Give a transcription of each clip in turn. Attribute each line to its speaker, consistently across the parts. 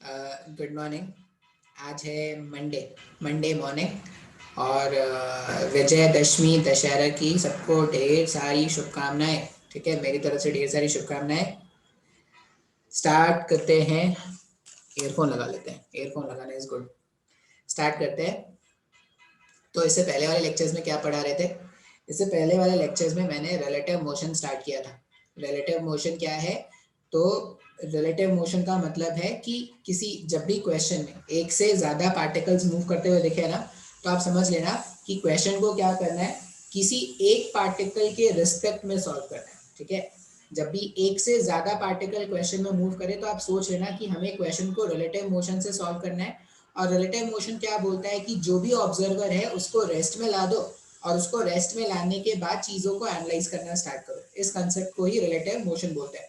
Speaker 1: Good morning. आज है Monday morning और विजयदशमी दशहरा की सबको ढेर सारी शुभकामनाएं। ठीक है, मेरी तरफ से ढेर सारी शुभकामनाएं। स्टार्ट करते हैं। ईयरफोन लगा लेते हैं, ईयरफोन लगाना इज गुड। स्टार्ट करते हैं। तो इससे पहले वाले लेक्चर्स में क्या पढ़ा रहे थे? इससे पहले वाले लेक्चर्स में मैंने रिलेटिव मोशन स्टार्ट किया था। रिलेटिव मोशन क्या है? तो रिलेटिव मोशन का मतलब है कि किसी जब भी क्वेश्चन में एक से ज़्यादा पार्टिकल्स मूव करते हुए दिखे ना, तो आप समझ लेना कि क्वेश्चन को क्या करना है, किसी एक पार्टिकल के रिस्पेक्ट में सॉल्व करना है। ठीक है, जब भी एक से ज़्यादा पार्टिकल क्वेश्चन में मूव करे तो आप सोच लेना कि हमें क्वेश्चन को रिलेटिव मोशन से सॉल्व करना है। और रिलेटिव मोशन क्या बोलता है कि जो भी ऑब्जर्वर है उसको रेस्ट में ला दो और उसको रेस्ट में लाने के बाद चीज़ों को एनालाइज करना स्टार्ट करो। इस कंसेप्ट को ही रिलेटिव मोशन बोलते हैं।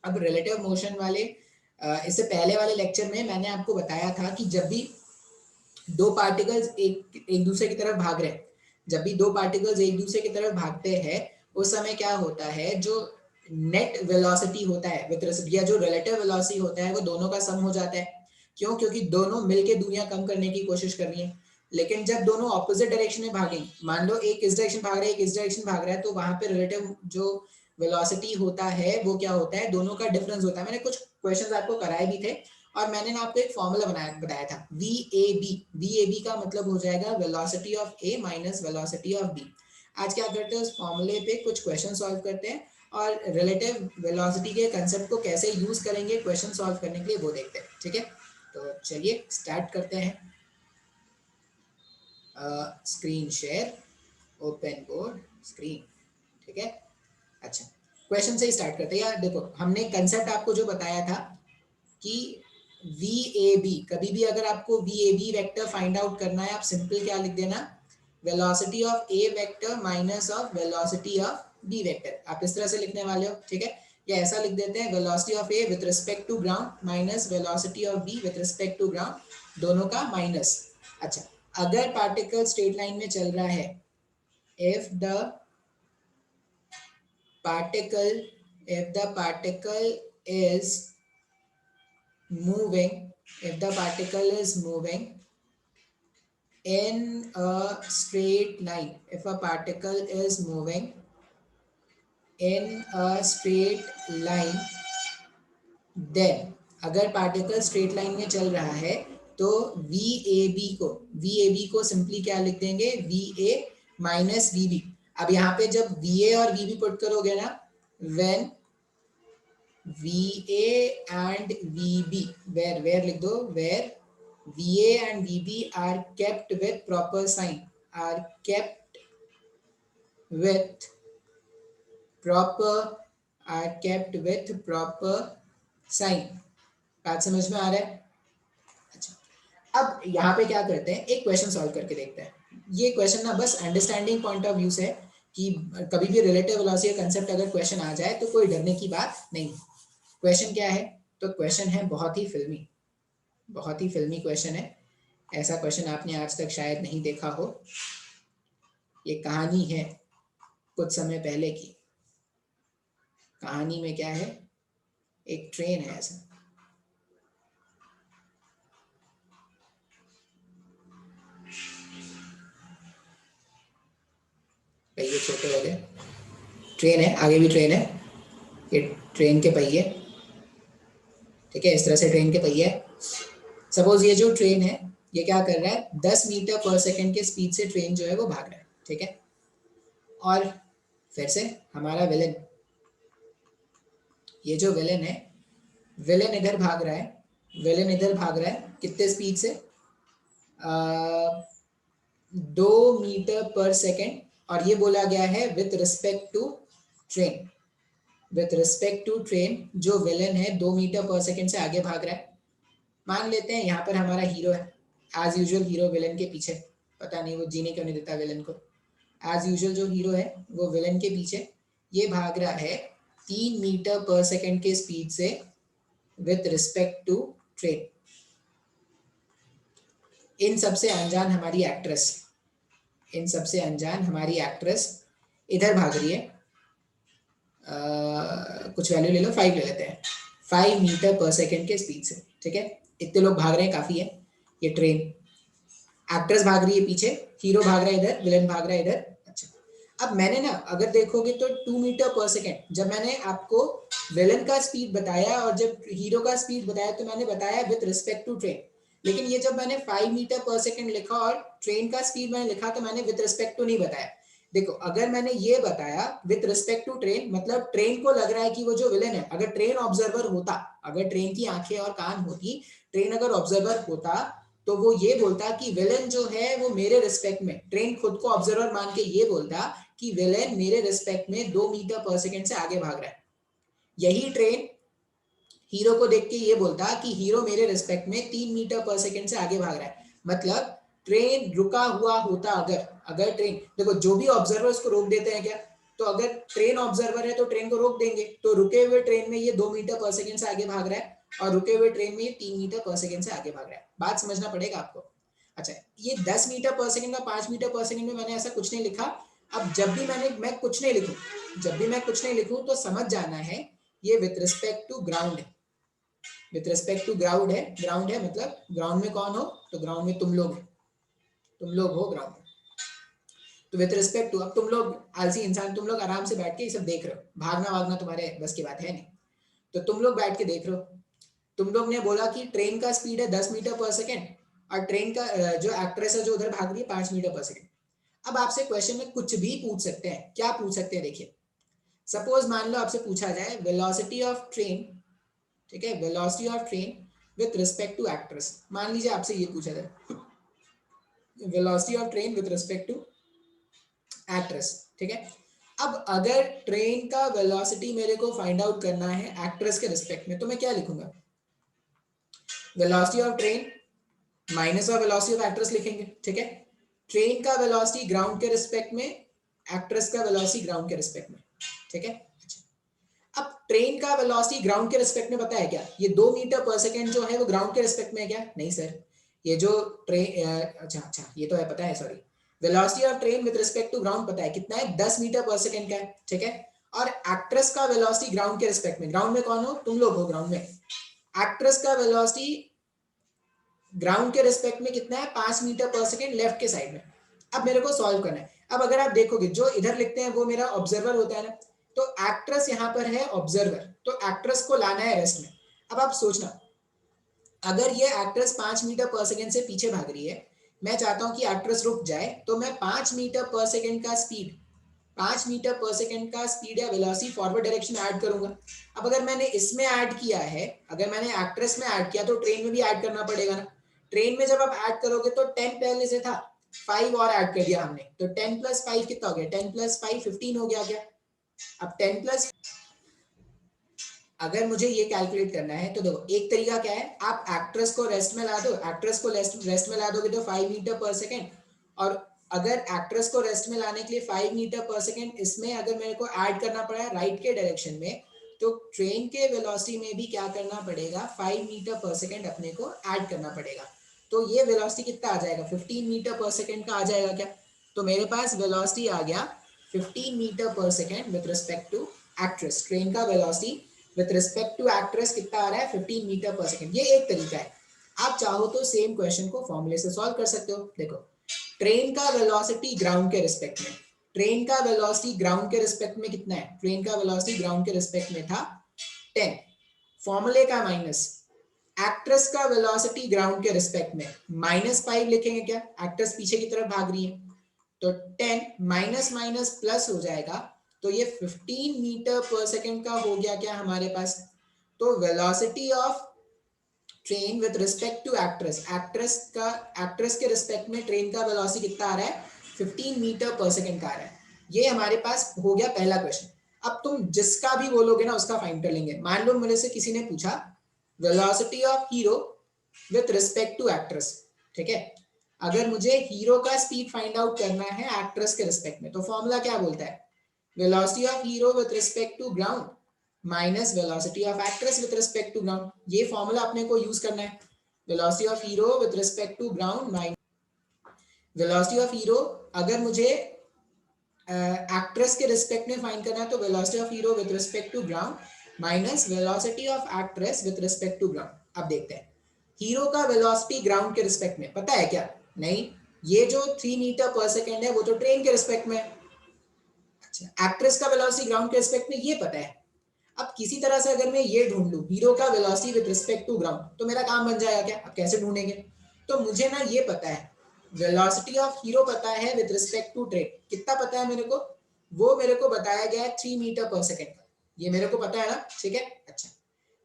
Speaker 1: अब रिलेटिव मोशन वाले इससे पहले वाले लेक्चर में मैंने आपको बताया था कि जब भी दो पार्टिकल्स एक एक दूसरे की तरफ भाग रहे हैं, जब भी दो पार्टिकल्स एक दूसरे की तरफ भागते हैं उस समय क्या होता है, जो नेट वेलोसिटी होता है विद रिस्पेक्ट या जो रिलेटिव वेलोसिटी होता है वो दोनों का सम हो जाता है। क्यों? क्योंकि दोनों मिलके दूरियां कम करने की कोशिश कर रही हैं। लेकिन जब दोनों ऑपोजिट डायरेक्शन में भागेंगे, मान लो एक इस डायरेक्शन भाग रहा है एक इस डायरेक्शन भाग रहा है, तो वहां पे रिलेटिव जो वेलोसिटी होता है वो क्या होता है, दोनों का डिफरेंस होता है। मैंने कुछ क्वेश्चंस आपको कराए भी थे और मैंने ना आपको एक फॉर्मूला बताया था वी ए बी का मतलब हो जाएगा velocity of A minus velocity of B. आज क्या करते हैं, उस फॉर्मूले पे कुछ क्वेश्चन सॉल्व करते हैं और रिलेटिव वेलोसिटी के कंसेप्ट को कैसे यूज करेंगे क्वेश्चन सॉल्व करने के लिए वो देखते हैं। ठीक है, तो चलिए स्टार्ट करते हैं। Screen share, open board screen. ठीक है, अच्छा क्वेश्चन से ही स्टार्ट करते हैं। यार देखो, हमने कंसेप्ट आपको जो बताया था कि वी ए बी, कभी भी अगर आपको v A B vector find out करना है, आप सिंपल क्या लिख देना, velocity of A vector minus of velocity of B vector. आप इस तरह से लिखने वाले हो। ठीक है, या ऐसा लिख देते हैं, velocity of A with respect to ground minus velocity of B with respect to ground, दोनों का माइनस। अच्छा, अगर पार्टिकल स्ट्रेट लाइन में चल रहा है, if the particle if the particle is moving if the particle is moving in a straight line, if a particle is moving in a straight line, then अगर particle straight line में चल रहा है तो वी ए बी को simply क्या लिख देंगे, v A minus v B. अब यहाँ पे जब वी ए और वी बी पुट करोगे ना, when v A and v B, where लिख दो, where v A and v B are kept with proper sign, are kept with proper are kept with proper sign. बात समझ में आ रहा है? अच्छा, अब यहाँ पे क्या करते हैं, एक क्वेश्चन सॉल्व करके देखते हैं। ये क्वेश्चन ना बस अंडरस्टैंडिंग पॉइंट ऑफ व्यू से है कि कभी भी रिलेटिव वेलोसिटी कंसेप्ट अगर क्वेश्चन आ जाए तो कोई डरने की बात नहीं। क्वेश्चन क्या है? तो क्वेश्चन है बहुत ही फिल्मी क्वेश्चन है। ऐसा क्वेश्चन आपने आज तक शायद नहीं देखा हो। ये कहानी है कुछ समय पहले की। कहानी में क्या है, एक ट्रेन है ऐसा, पहिए छोटे हो गए, ट्रेन है, आगे भी ट्रेन है, ये ट्रेन के पहिए। ठीक है, इस तरह से ट्रेन के पहिए। सपोज ये जो ट्रेन है ये क्या कर रहा है, 10 मीटर पर सेकंड के स्पीड से ट्रेन जो है वो भाग रहा है। ठीक है, और फिर से हमारा विलेन, ये जो विलेन है, विलेन इधर भाग रहा है, विलेन इधर भाग रहा है कितने स्पीड से, 2 मीटर पर सेकेंड। और ये बोला गया है with respect to train. With respect to train जो विलेन है 2 मीटर पर सेकेंड से आगे भाग रहा है। मान लेते हैं यहाँ पर हमारा हीरो है, एज यूजुअल हीरो विलेन के पीछे, पता नहीं वो जीने क्यों नहीं देता विलेन को। एज यूजुअल जो हीरो है वो विलेन के पीछे, ये भाग रहा है 3 मीटर पर सेकेंड के स्पीड से विथ रिस्पेक्ट टू ट्रेन। इन सबसे अनजान हमारी एक्ट्रेस, इन सबसे अनजान हमारी एक्ट्रेस इधर भाग रही है। कुछ वैल्यू ले लो, 5 ले लेते हैं, 5 मीटर पर सेकेंड के स्पीड से। ठीक है, इतने लोग भाग रहे हैं, काफी है। ये ट्रेन, एक्ट्रेस भाग रही है पीछे, हीरो भाग रहा है इधर, विलन भाग रहा है इधर। अच्छा, अब मैंने ना अगर देखोगे तो 2 मीटर पर सेकेंड, जब मैंने आपको विलन का स्पीड बताया और जब हीरो का स्पीड बताया तो मैंने बताया विद रिस्पेक्ट टू ट्रेन। लेकिन ये जब मैंने 5 मीटर पर सेकेंड लिखा और ट्रेन का स्पीड मैंने लिखा तो मैंने विद रिस्पेक्ट टू नहीं बताया। देखो, अगर मैंने ये बताया विद रिस्पेक्ट टू ट्रेन, मतलब ट्रेन को लग रहा है कि वो जो विलन है, अगर ट्रेन ऑब्जर्वर होता, अगर ट्रेन की आंखें और कान होती, ट्रेन अगर ऑब्जर्वर होता तो वो ये बोलता कि विलन जो है वो मेरे रिस्पेक्ट में, ट्रेन खुद को ऑब्जर्वर मान के ये बोलता कि विलन मेरे रिस्पेक्ट में 2 मीटर पर सेकेंड से आगे भाग रहा है। यही ट्रेन हीरो को देख के ये बोलता कि हीरो मेरे रिस्पेक्ट में 3 मीटर पर सेकेंड से आगे भाग रहा है। मतलब ट्रेन रुका हुआ होता, अगर ट्रेन, देखो जो भी ऑब्जर्वर उसको रोक देते हैं क्या, तो अगर ट्रेन ऑब्जर्वर है तो ट्रेन को रोक देंगे, तो रुके हुए ट्रेन में ये 2 मीटर पर सेकेंड से आगे भाग रहा है और रुके हुए ट्रेन में ये 3 मीटर पर सेकेंड से आगे भाग रहा है। बात समझना पड़ेगा आपको। अच्छा, ये 10 मीटर पर सेकेंड का 5 मीटर पर सेकेंड में मैंने ऐसा कुछ नहीं लिखा। अब जब भी मैं कुछ नहीं लिखूं तो समझ जाना है ये विद रिस्पेक्ट टू ग्राउंड है। विद रिस्पेक्ट टू ग्राउंड है मतलब ग्राउंड में कौन हो, तो ग्राउंड में तुम लोग हो ग्राउंड में। तो विद रिस्पेक्ट टू, अब तुम लोग आलसी इंसान, तुम लोग आराम से बैठ के ये सब देख रहे हो, भागना तुम्हारे बस की बात है नहीं, तो तुम लोग बैठ के देख रहे हो। तुम लोग ने बोला कि ट्रेन का स्पीड है 10 मीटर पर सेकेंड और ट्रेन का जो एक्ट्रेस है जो उधर भाग रही है 5 मीटर पर सेकेंड। अब आपसे क्वेश्चन में कुछ भी पूछ सकते हैं, क्या पूछ सकते हैं, देखिए सपोज मान लो आपसे पूछा जाए वेलोसिटी ऑफ ट्रेन, ठीक है, velocity of train with respect to actress. मान लीजिए आपसे ये पूछा जाए velocity of train with respect to actress, ठीक है। अब अगर ट्रेन का वेलोसिटी मेरे को फाइंड आउट करना है एक्ट्रेस के रिस्पेक्ट में, तो मैं क्या लिखूंगा, velocity of train minus of velocity of actress लिखेंगे, ठीक है। ट्रेन का वेलोसिटी ग्राउंड के रिस्पेक्ट में, एक्ट्रेस का वेलोसिटी ग्राउंड के रिस्पेक्ट में, ठीक है। अब ट्रेन का वेलोसिटी ग्राउंड के रिस्पेक्ट में पता है क्या, ये 2 मीटर पर सेकेंड जो है वो ग्राउंड के रिस्पेक्ट में है क्या, नहीं सर, ये जो ट्रेन, अच्छा ये तो है पता है, sorry, velocity of train with respect to ground पता है कितना है, 10 मीटर पर सेकेंड का है, ठीक है। और एक्ट्रेस का वेलोसिटी ग्राउंड के रिस्पेक्ट में, ग्राउंड में कौन हो, तुम लोग हो ग्राउंड में, एक्ट्रेस का वेलोसिटी ग्राउंड के रिस्पेक्ट में कितना है, 5 मीटर पर सेकेंड लेफ्ट के साइड में। अब मेरे को सॉल्व करना है। अब अगर आप देखोगे जो इधर लिखते हैं वो मेरा ऑब्जर्वर होता है ना, तो एक्ट्रेस यहाँ पर है ऑब्जर्वर, तो एक्ट्रेस को लाना है रेस्ट में। अब आप सोचना, अगर ये एक्ट्रेस 5 मीटर पर सेकेंड से पीछे भाग रही है, मैं चाहता हूं कि एक्ट्रेस रुक जाए, तो मैं 5 मीटर पर सेकेंड का स्पीड, 5 मीटर पर सेकेंड का स्पीड या वेलोसिटी फॉरवर्ड डायरेक्शन ऐड करूंगा। अब अगर मैंने इसमें ऐड किया है, अगर मैंने एक्ट्रेस में ऐड किया तो ट्रेन में भी ऐड करना पड़ेगा ना। ट्रेन में जब आप ऐड करोगे तो 10 पहले से था, 5 और ऐड कर दिया हमने, तो 10 प्लस 5 कितना हो गया, 10 प्लस 5 15 हो गया क्या। अब 10 प्लस, अगर मुझे ये कैलकुलेट करना है तो देखो एक तरीका क्या है, आप एक्ट्रेस को रेस्ट में ला दो, एक्ट्रेस को रेस्ट में ला दोगे तो 5 मीटर पर सेकेंड, और अगर एक्ट्रेस को रेस्ट में लाने के लिए 5 मीटर पर सेकेंड इसमें अगर मेरे को ऐड करना पड़ा राइट के डायरेक्शन में, तो ट्रेन के वेलोसिटी में भी क्या करना पड़ेगा, 5 मीटर पर सेकेंड अपने को ऐड करना पड़ेगा। तो ये वेलोसिटी कितना आ जाएगा, 15 मीटर पर सेकेंड का आ जाएगा क्या। तो मेरे पास वेलोसिटी आ गया 15 मीटर पर second with respect to actress. Train का velocity with respect to actress कितना आ रहा है, 15 मीटर पर सेकेंड। ये एक तरीका है। आप चाहो तो सेम क्वेश्चन को फॉर्मूले से सॉल्व कर सकते हो। देखो, ट्रेन का वेलोसिटी ग्राउंड के रिस्पेक्ट में, ट्रेन का वेलोसिटी ग्राउंड के रिस्पेक्ट में कितना है, ट्रेन का वेलोसिटी ग्राउंड के रिस्पेक्ट में था 10, फॉर्मूले का माइनस, एक्ट्रेस का वेलोसिटी ग्राउंड के रिस्पेक्ट में -5 लिखेंगे क्या, एक्ट्रेस पीछे की तरफ भाग रही है, तो 10 माइनस माइनस प्लस हो जाएगा, तो ये 15 मीटर पर सेकेंड का हो गया क्या हमारे पास। तो velocity of train with respect to actress, actress के रिस्पेक्ट में ट्रेन का वेलोसिटी कितना आ रहा है, 15 मीटर पर सेकेंड का आ रहा है। ये हमारे पास हो गया पहला क्वेश्चन। अब तुम जिसका भी बोलोगे ना उसका फाइंड कर लेंगे। मान लो मेरे से किसी ने पूछा velocity of hero with respect to actress, ठीक है। अगर मुझे हीरो का स्पीड फाइंड आउट करना है एक्ट्रेस के रिस्पेक्ट में, तो फॉर्मूला क्या बोलता है, velocity of hero with respect to ground minus velocity of actress with respect to ground. ये फॉर्मूला अपने को यूज करना है, velocity of hero with respect to ground minus velocity of hero, अगर मुझे एक्ट्रेस के रिस्पेक्ट में फाइंड करना है तो velocity of hero with respect to ground minus velocity of actress with respect to ground. अब देखते हैं, हीरो का वेलोसिटी ग्राउंड के रिस्पेक्ट में पता है क्या? नहीं, ये जो 3 मीटर पर सेकेंड है वो तो ट्रेन के रिस्पेक्ट में। अच्छा, एक्ट्रेस का वेलोसिटी ग्राउंड के रिस्पेक्ट में ये पता है। अब किसी तरह से अगर मैं ये ढूंढ लूं हीरो का velocity with respect to ground, तो मेरा काम बन जाएगा क्या? अब कैसे ढूंढेंगे? तो मुझे ना ये पता है, वेलोसिटी ऑफ हीरो पता है विद रिस्पेक्ट टू ट्रेन। कितना पता है मेरे को? वो मेरे को बताया गया है 3 मीटर पर सेकेंड का। ये मेरे को पता है ना, ठीक है। अच्छा,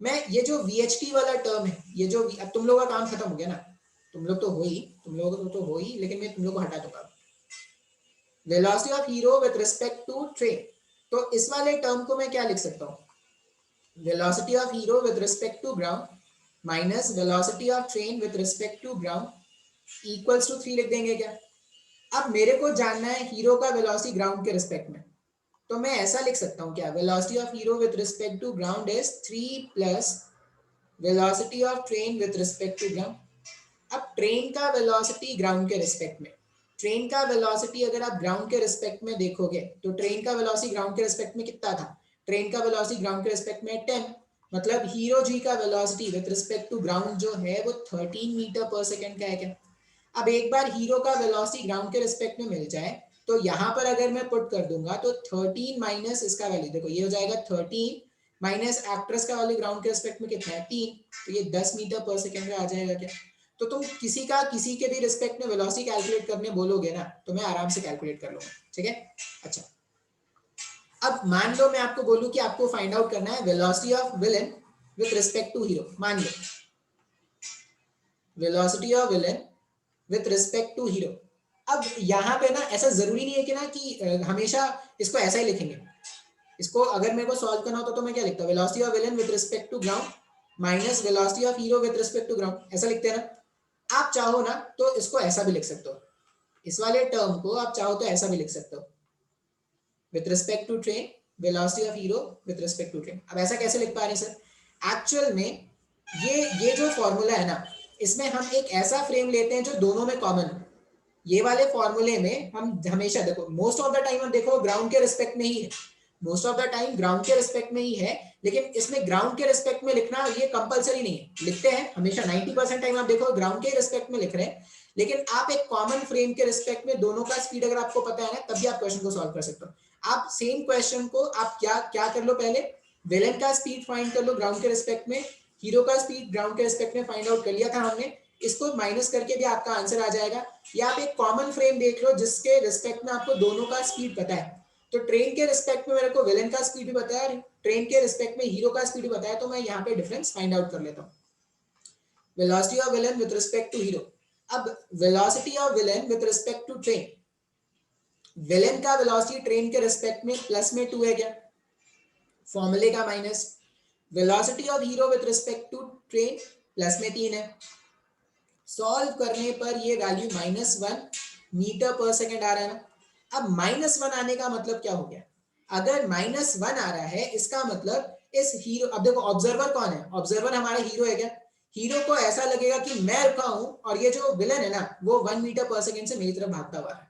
Speaker 1: मैं ये जो VHT वाला टर्म है, ये जो अब तुम लोगों का काम खत्म हो गया ना, तुम लोग तो हो ही, तुम लोगों को तो हो ही, लेकिन मैं तुम लोग को हटा दूंगा। Velocity of hero with respect to train, तो इस वाले टर्म को मैं क्या लिख सकता हूँ? velocity of hero with respect to ground minus velocity of train with respect to ground equals to 3 लिख देंगे क्या? अब मेरे को जानना है हीरो का वेलोसिटी ग्राउंड के रिस्पेक्ट में, तो मैं ऐसा लिख सकता हूँ क्या? Velocity of hero with respect to ground is 3 plus velocity of train with respect to ground. अब ट्रेन का वेलोसिटी ग्राउंड के रिस्पेक्ट में, ट्रेन का वेलोसिटी अगर आप ग्राउंड के रिस्पेक्ट में देखोगे तो ट्रेन का वेलोसिटी ग्राउंड के रिस्पेक्ट में कितना था? ट्रेन का वेलोसिटी ग्राउंड के रिस्पेक्ट में 10, मतलब हीरो जी का velocity with respect to ground जो है वो 13 मीटर पर सेकेंड का है क्या? अब एक बार हीरो का वेलोसिटी ग्राउंड के रिस्पेक्ट में मिल जाए तो यहाँ पर अगर मैं पुट कर दूंगा तो 13 माइनस इसका वैल्यू, देखो ये हो जाएगा 13 माइनस एक्ट्रेस का वैल्यू ग्राउंड के रिस्पेक्ट में कितना है? 3, तो ये 10 मीटर पर सेकेंड का आ जाएगा क्या? तो तुम किसी के भी रिस्पेक्ट में वेलोसिटी कैलकुलेट करने बोलोगे ना, तो मैं आराम से कैलकुलेट कर लूंगा, ठीक है। अच्छा, अब मान लो मैं आपको बोलूं कि आपको फाइंड आउट करना है velocity of villain with respect to hero. मान लो velocity of villain with respect to hero. अब यहाँ पे ना ऐसा जरूरी नहीं है कि ना कि हमेशा इसको ऐसा ही लिखेंगे। इसको अगर मेरे को सॉल्व करना होता तो मैं क्या लिखता? Velocity of villain with respect to ground minus velocity of hero with respect to ground, ऐसा लिखते हैं ना। आप चाहो ना तो इसको ऐसा भी लिख सकते हो, इस वाले टर्म को आप चाहो तो ऐसा भी लिख सकते हो, with respect to train velocity of hero with respect to train. अब ऐसा कैसे लिख पा रहे हैं सर? एक्चुअल में ये जो फॉर्मूला है ना, इसमें हम एक ऐसा फ्रेम लेते हैं जो दोनों में कॉमन है। ये वाले फॉर्मूले में हम हमेशा देखो मोस्ट ऑफ द टाइम हम देखो ग्राउंड के रिस्पेक्ट में ही है, most of the time ground के रिस्पेक्ट में ही है, लेकिन इसमें ग्राउंड के रिस्पेक्ट में लिखना ये कंपलसरी नहीं है। लिखते हैं हमेशा 90% टाइम आप देखो ग्राउंड के रिस्पेक्ट में लिख रहे हैं, लेकिन आप एक कॉमन फ्रेम के रिस्पेक्ट में दोनों का स्पीड अगर आपको पता है ना, तभी आप क्वेश्चन को सॉल्व कर सकते हो। आप सेम क्वेश्चन को आप क्या क्या कर लो, पहले विलेन का स्पीड फाइंड कर लो ग्राउंड के रिस्पेक्ट में, हीरो का स्पीड ग्राउंड के रिस्पेक्ट में फाइंड आउट कर लिया था हमने, इसको माइनस करके भी आपका आंसर आ जाएगा। या आप एक कॉमन फ्रेम देख लो जिसके रिस्पेक्ट में आपको दोनों का स्पीड पता है। तो ट्रेन के रिस्पेक्ट में मेरे को विलेन का स्पीड भी पता है, ट्रेन के रिस्पेक्ट में हीरो का स्पीड भी पता है, तो मैं यहाँ पे डिफरेंस फाइंड आउट कर लेता हूँ। Velocity of villain with respect to hero. अब velocity of villain with respect to train, villain का वेलोसिटी ट्रेन के रिस्पेक्ट में प्लस में 2 है क्या? फॉर्मूले का minus. Velocity of hero with respect to train plus में 3 है। सॉल्व करने पर ये वैल्यू -1 मीटर पर सेकेंड आ रहा है ना। अब -1 आने का मतलब क्या हो गया? अगर -1 आ रहा है इसका मतलब इस हीरो, अब देखो ऑब्जर्वर कौन है? ऑब्जर्वर हमारा हीरो है क्या? हीरो को ऐसा लगेगा कि मैं रुका हूं और ये जो विलन है ना वो 1 मीटर पर सेकेंड से मेरी तरफ भागता हुआ है।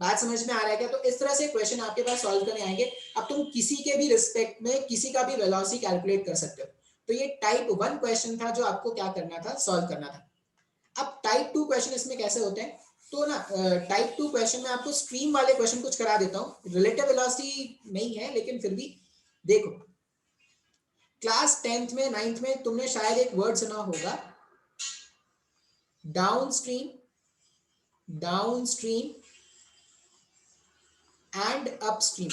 Speaker 1: बात समझ में आ रहा है क्या? तो इस तरह से क्वेश्चन आपके पास सॉल्व करने आएंगे। अब तुम किसी के भी रिस्पेक्ट में किसी का भी वेलोसिटी कैलकुलेट कर सकते हो। तो ये टाइप 1 क्वेश्चन था जो आपको क्या करना था? सॉल्व करना था। अब टाइप 2 क्वेश्चन इसमें कैसे होते हैं? तो ना टाइप 2 क्वेश्चन में आपको स्ट्रीम वाले क्वेश्चन कुछ करा देता हूं, रिलेटिव वेलोसिटी नहीं है लेकिन फिर भी देखो, क्लास 10th में 9th में तुमने शायद एक वर्ड सुना होगा, downstream, downstream and upstream,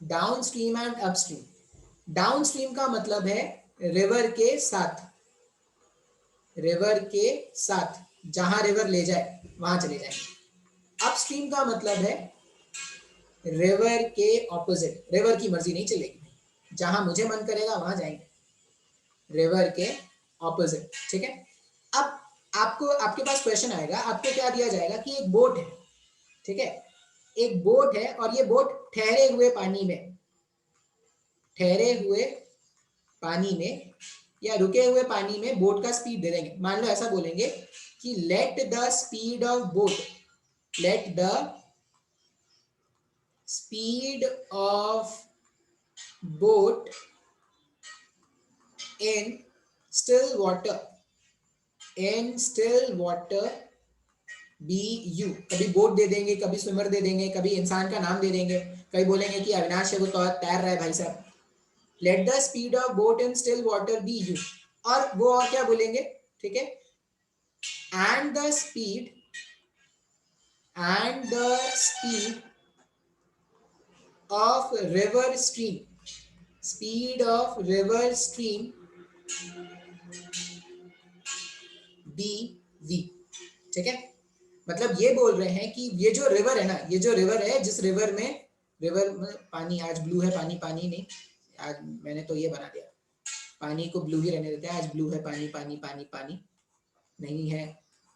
Speaker 1: downstream and upstream. Downstream का मतलब है रिवर के साथ, रिवर के साथ जहां रिवर ले जाए वहां चले जाएंगे। अपस्ट्रीम का मतलब है रिवर के ऑपोजिट, रिवर की मर्जी नहीं चलेगी, जहां मुझे मन करेगा वहां जाएंगे, रिवर के ऑपोजिट, ठीक है। अब आपको आपके पास क्वेश्चन आएगा, आपको क्या दिया जाएगा कि एक बोट है, ठीक है, एक बोट है और ये बोट ठहरे हुए पानी में, ठहरे हुए पानी में या रुके हुए पानी में बोट का स्पीड दे देंगे। मान लो ऐसा बोलेंगे कि let the speed of boat, let the speed of boat in still water, in still water be u, कभी बोट दे देंगे, कभी स्विमर दे देंगे, कभी इंसान का नाम दे देंगे, कभी बोलेंगे कि अविनाश है वो तो तैर रहा है भाई साहब। Let the speed of boat in still water be u, और वो और क्या बोलेंगे, ठीक है, and the speed of river stream, speed of river stream be v, ठीक है। मतलब ये बोल रहे हैं कि ये जो रिवर है ना, ये जो रिवर है, जिस रिवर में, रिवर में पानी आज ब्लू है, पानी पानी नहीं, आज मैंने तो ये बना दिया, पानी को ब्लू ही रहने देते हैं, आज ब्लू है पानी, पानी पानी पानी नहीं है,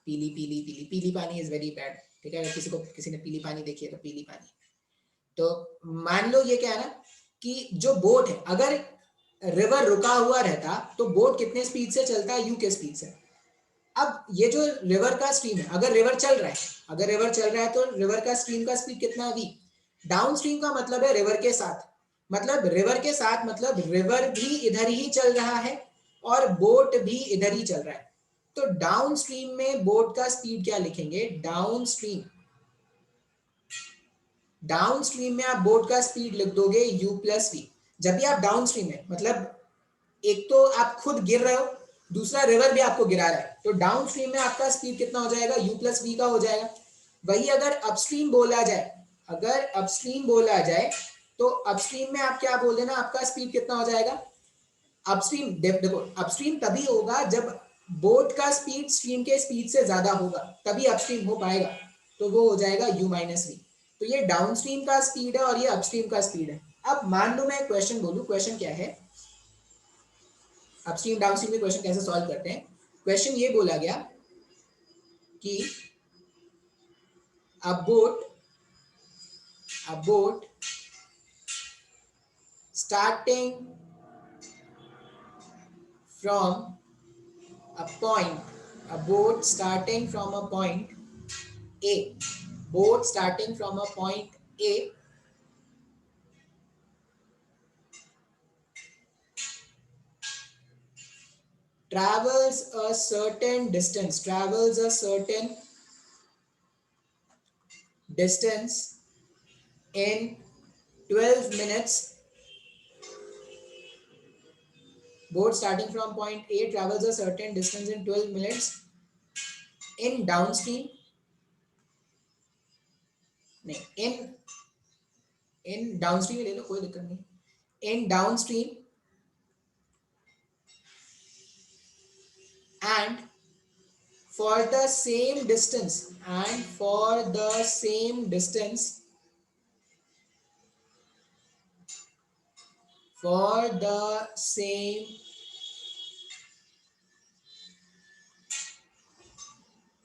Speaker 1: पीली पीली पीली पीली पानी इज वेरी बैड, ठीक है। अगर किसी ने पीली पानी देखी है तो पीली पानी। तो मान लो ये क्या है ना कि जो बोट है, अगर रिवर रुका हुआ रहता तो बोट कितने स्पीड से चलता है, यू के स्पीड से। अब ये जो रिवर का स्ट्रीम है, अगर रिवर चल रहा है, अगर रिवर चल रहा है तो रिवर का स्ट्रीम का स्पीड कितना है, वी। डाउन स्ट्रीम का मतलब है रिवर के साथ, मतलब रिवर के साथ मतलब रिवर भी इधर ही चल रहा है और बोट भी इधर ही चल रहा है। तो डाउन स्ट्रीम में बोट का स्पीड क्या लिखेंगे, डाउन स्ट्रीम, डाउन स्ट्रीम में आप बोट का स्पीड लिख दोगे u प्लस वी। जब भी आप डाउन स्ट्रीम में, मतलब एक तो आप खुद गिर रहे हो, दूसरा रिवर भी आपको गिरा रहा है, तो डाउन स्ट्रीम में आपका स्पीड कितना हो जाएगा, u प्लस वी का हो जाएगा। वही अगर अपस्ट्रीम बोला जाए, अगर अपस्ट्रीम बोला जाए तो अपस्ट्रीम में आप क्या बोल देना, आपका स्पीड कितना हो जाएगा, अपस्ट्रीम, देखो अपस्ट्रीम तभी होगा जब बोट का स्पीड स्ट्रीम के स्पीड से ज्यादा होगा, तभी अपस्ट्रीम हो पाएगा, तो वो हो जाएगा u माइनस वी। तो ये डाउनस्ट्रीम का स्पीड है और ये अपस्ट्रीम का स्पीड है। अब मान लो मैं क्वेश्चन बोलूं, क्वेश्चन क्या है, अपस्ट्रीम डाउनस्ट्रीम में क्वेश्चन कैसे सॉल्व करते हैं। क्वेश्चन ये बोला गया कि a boat starting from a point, a boat starting from a point A, boat starting from a point A travels a certain distance, travels a certain distance in 12 minutes. Boat starting from point A travels a certain distance in 12 minutes in downstream, नहीं, in downstream ले लो, कोई दिक्कत नहीं, in downstream and for the same distance, and for the same distance, for the same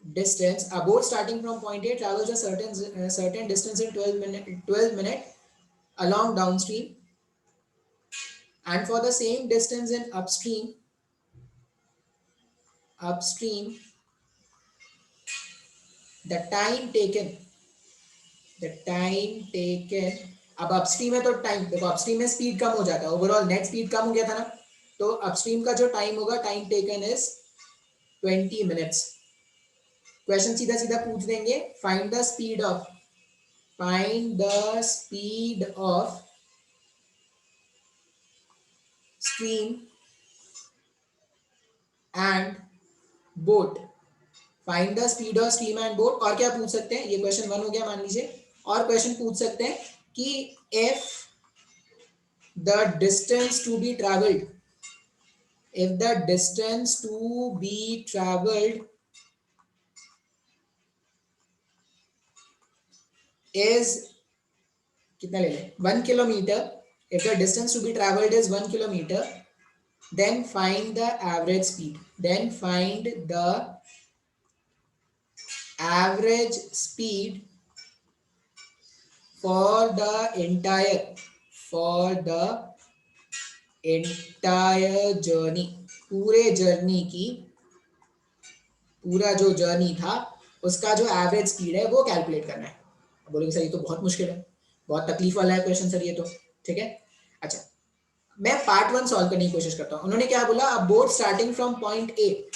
Speaker 1: distance, a boat starting from point A travels a certain distance in 12 minute along downstream, and for the same distance in upstream, the time taken, अब upstream है तो time देखो, upstream में speed कम हो जाता है, overall net speed कम हो गया था ना, तो अपस्ट्रीम का जो टाइम होगा, time taken is 20 minutes. Question सीधा सीधा पूछ देंगे, find the speed of stream and boat, find the speed of stream and boat. और क्या पूछ सकते हैं, ये क्वेश्चन 1 हो गया मान लीजिए, और क्वेश्चन पूछ सकते हैं कि if the distance to be travelled, if the distance to be traveled is, कितना ले लें, 1 kilometre, if the distance to be traveled is 1 kilometer, then find the average speed, then find the average speed for the entire journey, पूरे journey की, पूरा जो journey था उसका जो एवरेज स्पीड है वो कैलकुलेट करना है। बोलोगे सर ये तो बहुत मुश्किल है, बहुत तकलीफ वाला है क्वेश्चन सर ये तो, ठीक है। अच्छा मैं पार्ट 1 सॉल्व करने की कोशिश करता हूँ। उन्होंने क्या बोला, अ boat starting from point A,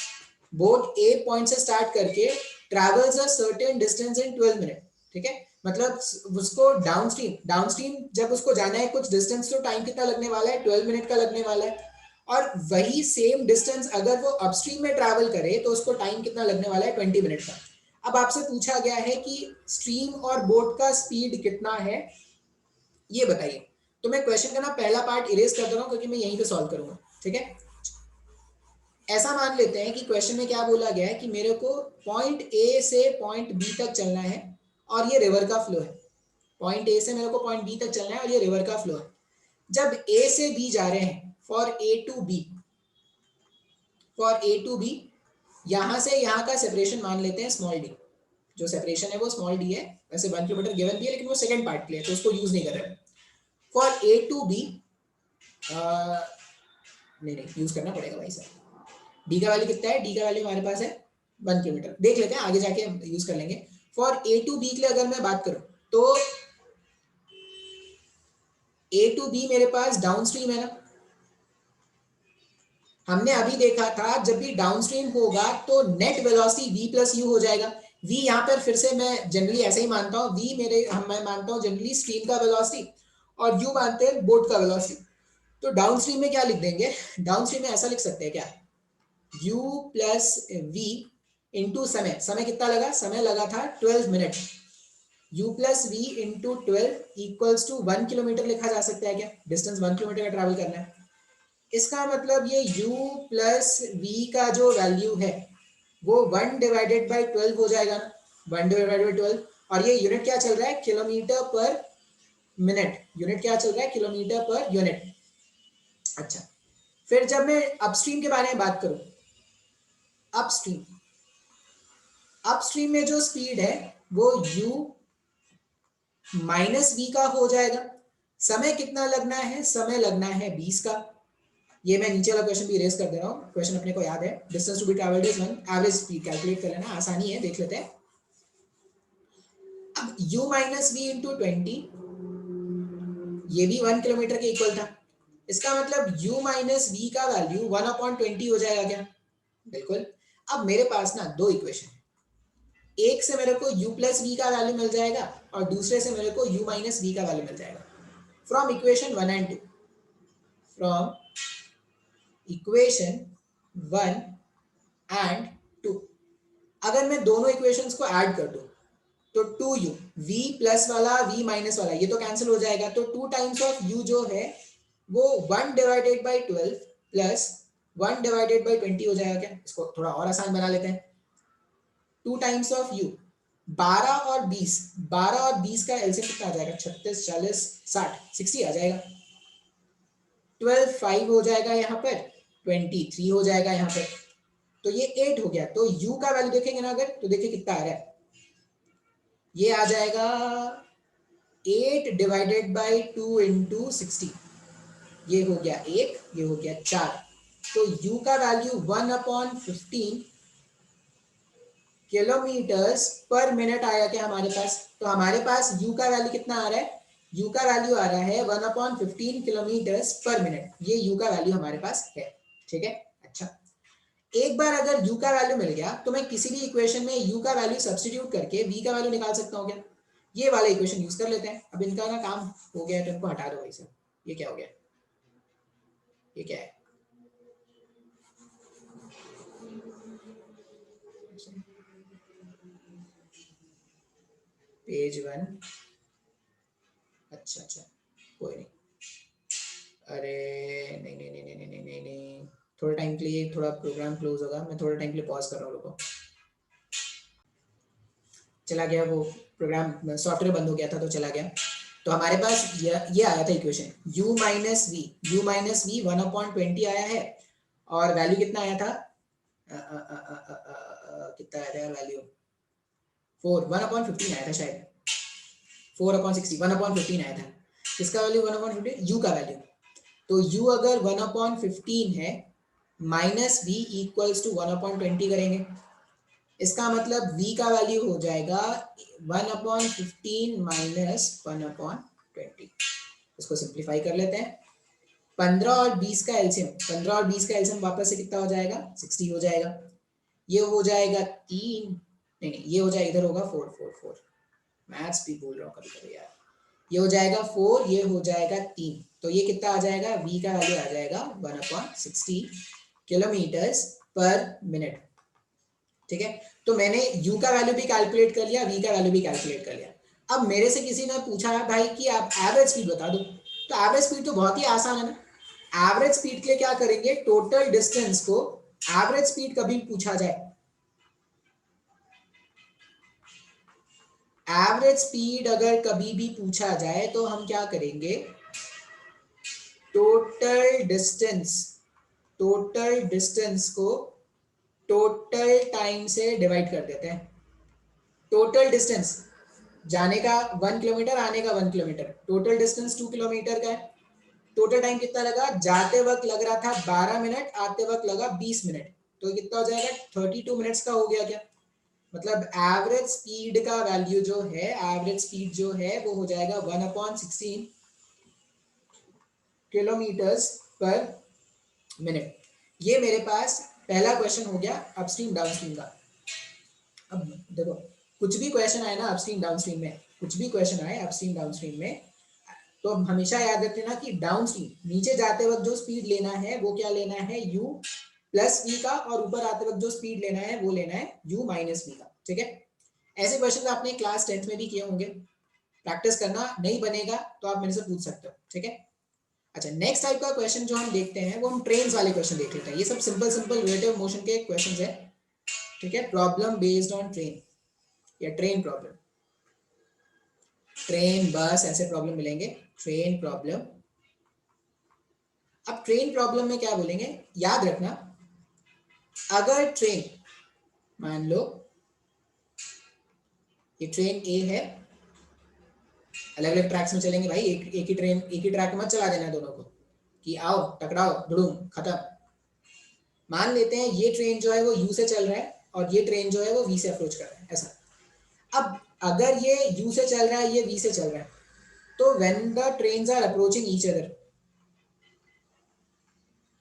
Speaker 1: boat A point से स्टार्ट करके travels a certain distance in 12 minute, ठीक है, मतलब उसको डाउनस्ट्रीम जब उसको जाना है कुछ डिस्टेंस, तो टाइम कितना लगने वाला है, 12 मिनट का लगने वाला है। और वही सेम डिस्टेंस अगर वो अपस्ट्रीम में ट्रैवल करे तो उसको टाइम कितना लगने वाला है, 20 मिनट का। अब आपसे पूछा गया है कि स्ट्रीम और बोट का स्पीड कितना है, ये बताइए। तो मैं क्वेश्चन का ना पहला पार्ट इरेज कर दे रहा हूँ क्योंकि मैं यहीं पे सॉल्व करूंगा, ठीक है। ऐसा मान लेते हैं कि क्वेश्चन में क्या बोला गया है कि मेरे को पॉइंट ए से पॉइंट बी तक चलना है और ये रिवर का फ्लो है। पॉइंट ए से मेरे को पॉइंट बी तक चलना है और ये रिवर का फ्लो है। जब ए से बी जा रहे हैं, फॉर ए टू बी, यहां से यहां का सेपरेशन मान लेते हैं स्मॉल डी। जो सेपरेशन है वो स्मॉल डी है, वैसे 1 किलोमीटर गिवन भी है लेकिन वो सेकंड पार्ट के लिए तो उसको यूज नहीं कर रहे। फॉर ए टू बी, नहीं यूज करना पड़ेगा भाई साहब। डी का वैल्यू कितना है, डी का वैल्यू हमारे पास है 1 किलोमीटर, देख लेते हैं आगे जाके यूज कर लेंगे। फॉर ए टू बी के लिए अगर मैं बात करूं तो ए टू बी मेरे पास डाउनस्ट्रीम है ना। हमने अभी देखा था जब भी डाउनस्ट्रीम होगा तो net velocity v plus you हो जाएगा। v यहाँ पर फिर से मैं जनरली ऐसे ही मानता हूँ, v मैं मानता हूँ जनरली स्ट्रीम का वेलोसिटी और u मानते हैं बोट का वेलोसिटी। तो डाउनस्ट्रीम में क्या लिख देंगे, डाउनस्ट्रीम में ऐसा लिख सकते हैं क्या, u प्लस v इंटू समय, समय कितना लगा, समय लगा था 12 minute, u plus v into 12 equals to 1 kilometre लिखा जा सकता है क्या, डिस्टेंस 1 किलोमीटर का ट्रैवल करना है। इसका मतलब ये u प्लस वी का जो वैल्यू है वो 1 डिवाइडेड बाई 12 हो जाएगा ना, 1 डिवाइडेड बाई 12। और ये यूनिट क्या चल रहा है, किलोमीटर पर मिनट, यूनिट क्या चल रहा है, किलोमीटर पर यूनिट। अच्छा, फिर जब मैं अपस्ट्रीम के बारे में बात करूं, अपस्ट्रीम अपस्ट्रीम में जो स्पीड है वो u माइनस वी का हो जाएगा। समय कितना लगना है, समय लगना है 20 का। ये मैं नीचे वाला क्वेश्चन भी इरेज कर दे रहा हूँ, क्वेश्चन अपने को याद है, distance to be travelled is 1, average speed calculate कर लेना, आसानी है, देख लेते हैं। अब u माइनस वी इंटू 20, ये भी 1 किलोमीटर के इक्वल था। इसका मतलब u माइनस वी का वैल्यू 1/20 हो जाएगा क्या, बिल्कुल। अब मेरे पास ना दो इक्वेशन है, एक से मेरे को u प्लस वी का वैल्यू मिल जाएगा और दूसरे से मेरे को u माइनस वी का वैल्यू मिल जाएगा। From equation 1 and 2, from equation 1 and 2, अगर मैं दोनों इक्वेशंस को ऐड कर दूं तो 2u, v प्लस वाला v माइनस वाला ये तो कैंसिल हो जाएगा, तो 2 टाइम्स ऑफ u जो है वो 1 divided by 12 plus 1 divided by 20 हो जाएगा क्या। इसको थोड़ा और आसान बना लेते हैं, 2 टाइम्स ऑफ u, 12 और 20, 12 और 20 का एलसीएम कितना आ जाएगा, 36 40 60 60 आ जाएगा। 12 5 हो जाएगा यहाँ पर, 23 हो जाएगा यहाँ पर, तो ये 8 हो गया। तो u का वैल्यू देखेंगे ना अगर, तो देखिए कितना आ रहा है, ये आ जाएगा 8 डिवाइडेड बाई 2 इंटू 60, ये हो गया 1, ये हो गया 4। तो u का वैल्यू 1/15 किलोमीटर्स पर मिनट आया क्या हमारे पास। तो हमारे पास u का वैल्यू कितना आ रहा है, u का वैल्यू आ रहा है 1/15 किलोमीटर्स पर मिनट, ये u का वैल्यू हमारे पास है, ठीक है। अच्छा, एक बार अगर u का वैल्यू मिल गया तो मैं किसी भी इक्वेशन में u का वैल्यू सब्स्टिट्यूट करके v का वैल्यू निकाल सकता हूँ क्या। ये वाला इक्वेशन यूज कर लेते हैं। अब इनका ना काम हो गया है तो इनको हटा दो भाई साहब। ये क्या हो गया, ये क्या है, पेज 1, अच्छा अच्छा कोई नहीं, अरे नहीं नहीं नहीं नहीं नहीं नहीं नहीं नहीं, थोड़ा टाइम के लिए थोड़ा प्रोग्राम क्लोज होगा, मैं थोड़ा टाइम के लिए पॉज कर रहा हूँ, रुको। चला गया वो प्रोग्राम, सॉफ्टवेयर बंद हो गया था तो चला गया। तो हमारे पास ये आया था इक्वेशन, u माइनस वी 1/20 आया है और वैल्यू कितना आया था, कितना आया था वैल्यू, 4 1/15 आया था शायद, 4/60 1/15 आया था। किसका वैल्यू 1/15, u का वैल्यू। तो u अगर 1/15 है, माइनस वी इक्वल्स टू 1/20 करेंगे, इसका मतलब v का वैल्यू हो जाएगा 1/15 माइनस 1/20। इसको सिंप्लीफाई कर लेते हैं, 15 और 20 का एलसीएम, 15 और 20 का एलसीएम वापस से कितना हो जाएगा, 60 हो जाएगा। ये हो जाएगा 3, नहीं ये हो जाएगा, इधर होगा 4, मैथ्स भी बोल रहा हूँ कभी कभी यार। ये हो जाएगा 4, ये हो जाएगा 3, तो ये कितना आ जाएगा, v का वैल्यू आ जाएगा 1/60 किलोमीटर्स पर मिनट। ठीक है, तो मैंने u का वैल्यू भी कैलकुलेट कर लिया, v का वैल्यू भी कैलकुलेट कर लिया। अब मेरे से किसी ने पूछा है भाई कि आप एवरेज स्पीड बता दो, तो एवरेज स्पीड तो बहुत ही आसान है ना। एवरेज स्पीड के लिए क्या करेंगे, टोटल डिस्टेंस को एवरेज स्पीड कभी पूछा जाए, एवरेज स्पीड अगर कभी भी पूछा जाए तो हम क्या करेंगे, टोटल डिस्टेंस को टोटल टाइम से डिवाइड कर देते हैं। टोटल डिस्टेंस जाने का 1 किलोमीटर, आने का 1 किलोमीटर, टोटल डिस्टेंस 2 किलोमीटर का है। टोटल टाइम कितना लगा, जाते वक्त लग रहा था 12 मिनट, आते वक्त लगा 20 मिनट, तो कितना हो जाएगा 32 मिनट्स का हो गया क्या। मतलब एवरेज स्पीड का वैल्यू जो है, एवरेज स्पीड जो है वो हो जाएगा 1/16 किलोमीटर्स पर मिनट। ये मेरे पास पहला क्वेश्चन हो गया अपस्ट्रीम डाउनस्ट्रीम का। अब देखो कुछ भी क्वेश्चन आए ना अपस्ट्रीम डाउनस्ट्रीम में, कुछ भी क्वेश्चन आए अपस्ट्रीम डाउनस्ट्रीम में, तो हमेशा याद रख लेना कि डाउनस्ट्रीम नीचे जाते वक्त जो स्पीड लेना है वो क्या लेना है, u प्लस v का, और ऊपर आते वक्त जो स्पीड लेना है वो लेना है u माइनस v का। ठीक है, ऐसे क्वेश्चन आपने क्लास 10th में भी किए होंगे, प्रैक्टिस करना, नहीं बनेगा तो आप मेरे से पूछ सकते हो। ठीक है, अच्छा नेक्स्ट टाइप का क्वेश्चन जो हम देखते हैं वो हम ट्रेन्स वाले क्वेश्चन देख लेते हैं। ये सब सिंपल रिलेटिव मोशन के क्वेश्चन है। ठीक है, प्रॉब्लम बेस्ड ऑन ट्रेन या ट्रेन प्रॉब्लम, ट्रेन बस ऐसे प्रॉब्लम मिलेंगे, ट्रेन प्रॉब्लम। अब ट्रेन प्रॉब्लम में क्या बोलेंगे, याद रखना, अगर ट्रेन मान लो ये ट्रेन ए है, अलग अलग ट्रैक्स में चलेंगे भाई, एक ही ट्रेन एक ही ट्रैक में मत चला देना दोनों को कि आओ टकराओ धुड़ूम खत्म। मान लेते हैं ये ट्रेन जो है वो यू से चल रहा है और ये ट्रेन जो है वो वी से अप्रोच कर रहा है, ऐसा। अब अगर ये यू से चल रहा है, ये वी से चल रहा है, तो when the trains are approaching each other,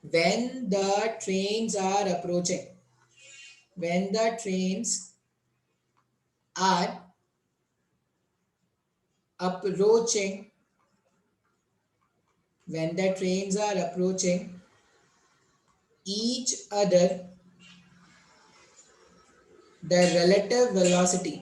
Speaker 1: when the trains are approaching, when the trains are approaching, when the trains are approaching each other, the relative velocity,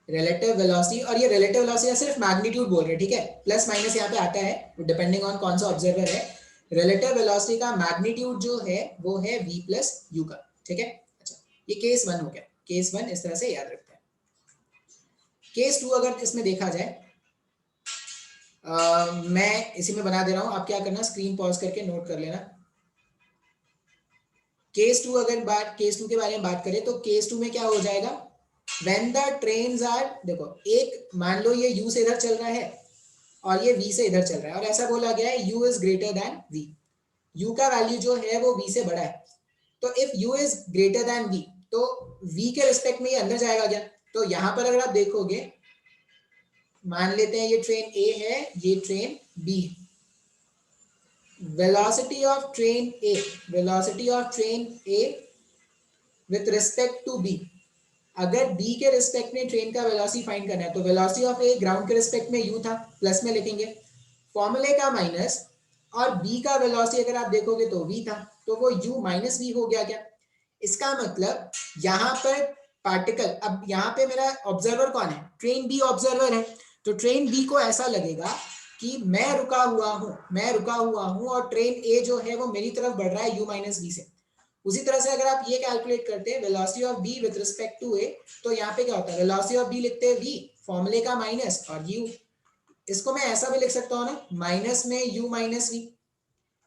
Speaker 1: और ये relative velocity सिर्फ मैग्नीट्यूड बोल रहे हैं, ठीक है, प्लस माइनस यहाँ पे आता है डिपेंडिंग ऑन कौन सा ऑब्जर्वर है। रिलेटिव वेलोसिटी का मैग्नीट्यूड जो है वो है v प्लस यू का। ठीक है, अच्छा ये केस 1 हो गया, केस 1 इस तरह से याद रखते हैं। केस 2 अगर इसमें देखा जाए, मैं इसी में बना दे रहा हूं, आप क्या करना स्क्रीन पॉज करके नोट कर लेना। केस 2 अगर केस 2 के बारे में बात करें तो केस 2 में क्या हो जाएगा, व्हेन द ट्रेन्स आर, देखो एक मान लो ये u से इधर चल रहा है और ये v से इधर चल रहा है, और ऐसा बोला गया है u is greater than v, u का वैल्यू जो है वो v से बड़ा है, तो if u is greater than v तो v के रिस्पेक्ट में ये अंदर जाएगा क्या। तो यहां पर अगर आप देखोगे, मान लेते हैं ये ट्रेन A है, ये ट्रेन B है, velocity of train A, velocity of train A with respect to B, अगर B के रिस्पेक्ट में ट्रेन का वेलोसिटी फाइंड करना है तो वेलोसिटी ऑफ A ग्राउंड के रिस्पेक्ट में u था, प्लस में लिखेंगे फॉर्मूले का माइनस, और B का वेलोसिटी अगर आप देखोगे तो v था, तो वो u माइनस v हो गया क्या। इसका मतलब यहाँ पर पार्टिकल, अब यहाँ पे मेरा ऑब्जर्वर कौन है, ट्रेन B ऑब्जर्वर है, तो ट्रेन B को ऐसा लगेगा कि मैं रुका हुआ हूँ और ट्रेन A जो है वो मेरी तरफ बढ़ रहा है u माइनस v से। उसी तरह से अगर आप ये कैलकुलेट करते हैं velocity of b with respect to a, तो यहाँ पे क्या होता है, वेलोसिटी ऑफ b लिखते हैं v, फॉर्मूले का माइनस और u, इसको मैं ऐसा भी लिख सकता हूँ ना, माइनस में u माइनस v।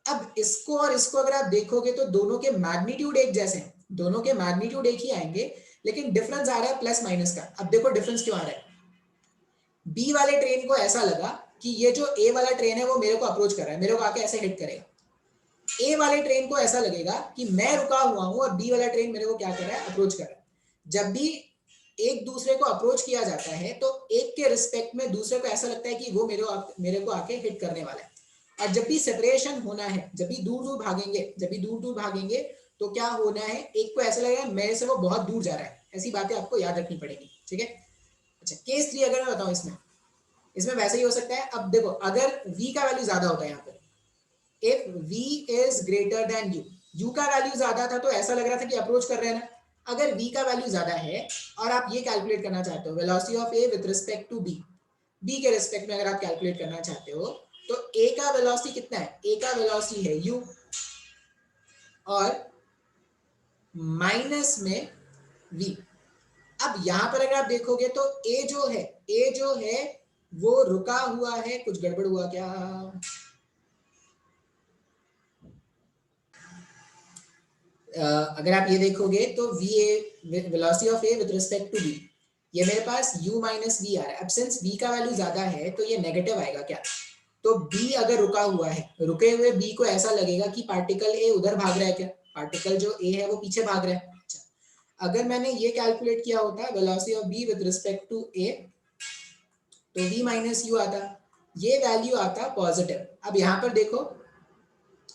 Speaker 1: अब इसको और इसको अगर आप देखोगे तो दोनों के मैग्नीट्यूड एक जैसे हैं, दोनों के मैग्नीट्यूड एक ही आएंगे, लेकिन डिफरेंस आ रहा है प्लस माइनस का। अब देखो डिफरेंस क्यों आ रहा है, बी वाले ट्रेन को ऐसा लगा कि ये जो ए वाला ट्रेन है वो मेरे को अप्रोच कर रहा है, मेरे को आके ऐसे हिट करेगा। ए वाले ट्रेन को ऐसा लगेगा कि मैं रुका हुआ हूं और बी वाला ट्रेन मेरे को क्या कर रहा है, अप्रोच कर रहा है। जब भी एक दूसरे को अप्रोच किया जाता है तो एक के रिस्पेक्ट में दूसरे को ऐसा लगता है कि वो मेरे को आके हिट करने वाला है। और जब भी सेपरेशन होना है, जब भी दूर दूर भागेंगे तो क्या होना है, एक को ऐसा लगेगा मेरे से वो बहुत दूर जा रहा है। ऐसी बातें आपको याद रखनी पड़ेगी, ठीक है। अच्छा, केस 3 अगर मैं बताऊं, इसमें वैसे ही हो सकता है। अब देखो, अगर v का वैल्यू ज्यादा होता है यहाँ पर, if v is greater than u का वैल्यू ज्यादा था तो ऐसा लग रहा था कि अप्रोच कर रहे हैं ना। अगर v का वैल्यू ज्यादा है और आप ये कैलकुलेट करना चाहते हो velocity of a with respect to b के रिस्पेक्ट में अगर आप कैलकुलेट करना चाहते हो तो a का वेलोसिटी कितना है, a का वेलोसिटी है u और माइनस में v। अब यहां पर अगर आप देखोगे तो a जो है वो रुका हुआ है। कुछ गड़बड़ हुआ क्या? अगर आप ये देखोगे तो v A velocity of A with respect to B, ये मेरे पास u माइनस वी आ रहा है। अब सिंस v का वैल्यू ज्यादा है तो ये नेगेटिव आएगा क्या, तो b अगर रुका हुआ है, रुके हुए b को ऐसा लगेगा कि पार्टिकल a उधर भाग रहा है क्या, पार्टिकल जो a है वो पीछे भाग रहा है। अच्छा, अगर मैंने ये कैलकुलेट किया होता velocity of b with respect to a तो v माइनस यू आता, ये वैल्यू आता पॉजिटिव। अब यहाँ पर देखो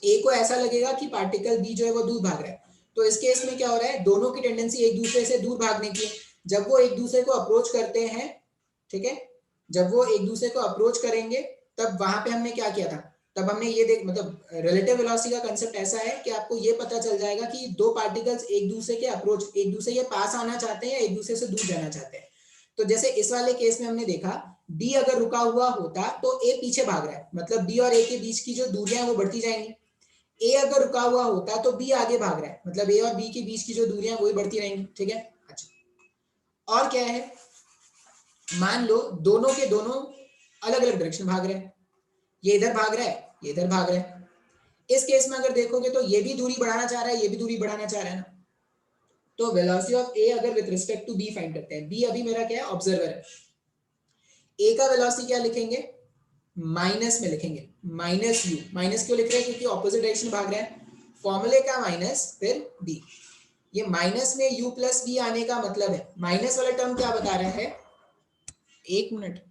Speaker 1: ए को ऐसा लगेगा कि पार्टिकल बी जो है वो दूर भाग रहा है, तो इस केस में क्या हो रहा है, दोनों की टेंडेंसी एक दूसरे से दूर भागने की है। जब वो एक दूसरे को अप्रोच करते हैं, ठीक है, जब वो एक दूसरे को अप्रोच करेंगे तब वहां पे हमने क्या किया था, तब हमने ये देख मतलब रिलेटिव वेलोसिटी का कंसेप्ट ऐसा है कि आपको ये पता चल जाएगा कि दो पार्टिकल्स एक दूसरे के अप्रोच, एक दूसरे के पास आना चाहते हैं या एक दूसरे से दूर जाना चाहते हैं। तो जैसे इस वाले केस में हमने देखा बी अगर रुका हुआ होता तो ए पीछे भाग रहा है, मतलब बी और ए के बीच की जो दूरियां वो बढ़ती जाएंगी। ए अगर रुका हुआ होता तो बी आगे भाग रहा है, मतलब ए और बी के बीच की जो दूरियां वही बढ़ती रहेंगी, ठीक है। अच्छा, और क्या है, मान लो दोनों के दोनों अलग अलग डायरेक्शन भाग रहे हैं, ये इधर भाग रहा है, ये इधर भाग रहा है। इस केस में अगर देखोगे तो ये भी दूरी बढ़ाना चाह रहा है, ये भी दूरी बढ़ाना चाह रहा है ना। तो वेलोसिटी ऑफ ए अगर with respect to B find करते हैं, बी अभी मेरा क्या है, ऑब्जर्वर है। ए का वेलोसिटी क्या लिखेंगे, माइनस में लिखेंगे, माइनस यू। माइनस क्यों लिख रहे हैं, क्योंकि ऑपोजिट डायरेक्शन भाग रहे हैं, फॉर्मूले का माइनस फिर बी। ये माइनस में u प्लस बी आने का मतलब है, माइनस वाला टर्म क्या बता रहा है, एक मिनट,